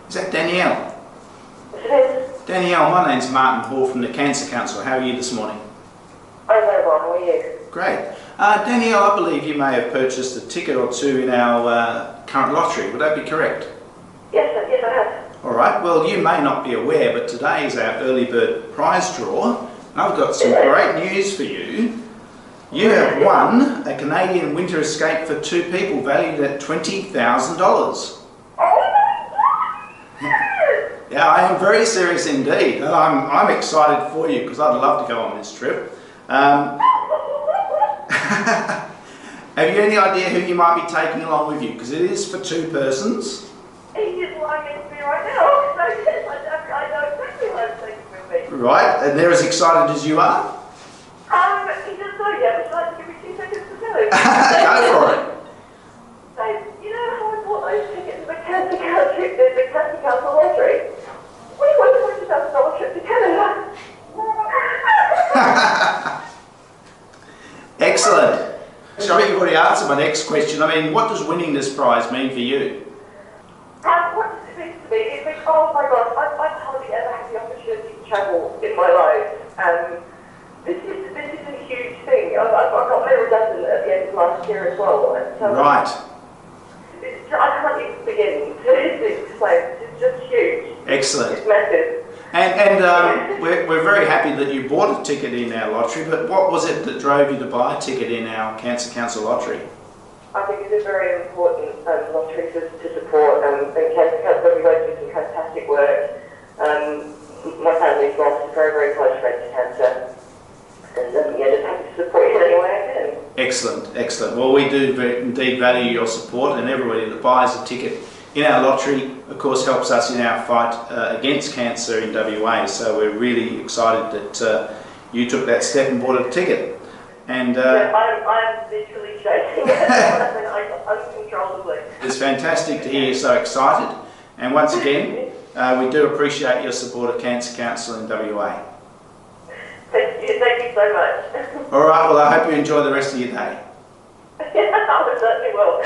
Is that Danielle? Yes, it is. Danielle, my name's Martin Hall from the Cancer Council. How are you this morning? I'm very well, how are you? Great. Danielle, I believe you may have purchased a ticket or two in our current lottery. Would that be correct? Yes, I have. All right. Well, you may not be aware, but today is our early bird prize draw. And I've got some great news for you. You have won a Canadian winter escape for two people valued at $20,000. Yeah, I am very serious indeed, and I'm excited for you because I'd love to go on this trip. Have you any idea who you might be taking along with you? Because it is for two persons. He is lying into me right now. So yes, I know exactly who I'm taking with me. Right, and they're as excited as you are? He doesn't know yet. Would you like to give me 2 seconds to tell him? Go for it. So, you know how I bought those tickets for the Cancer Council lottery? We won a $20,000 trip to Canada. Excellent. Sorry, you've already answered my next question. I mean, what does winning this prize mean for you? What does it mean to me? It means, oh my gosh, I've hardly ever had the opportunity to travel in my life. This is a huge thing. I got made redundant at the end of last year as well. So Right. I can't even begin to explain. It's just huge. Excellent. It's massive. And we're very happy that you bought a ticket in our lottery, but what was it that drove you to buy a ticket in our Cancer Council lottery? I think it's a very important lottery to support, and Cancer Council, we both do some fantastic work. My family's lost a very, very close friend to cancer, and yeah, just happy to support you in any way I can. Excellent, excellent. Well, we do indeed value your support, and everybody that buys a ticket in our lottery, of course, helps us in our fight against cancer in WA. So we're really excited that you took that step and bought a ticket. And yeah, I'm literally shaking uncontrollably. It's fantastic to hear you so excited. And once again, we do appreciate your support of Cancer Council in WA. Thank you so much. All right, well, I hope you enjoy the rest of your day. I certainly will.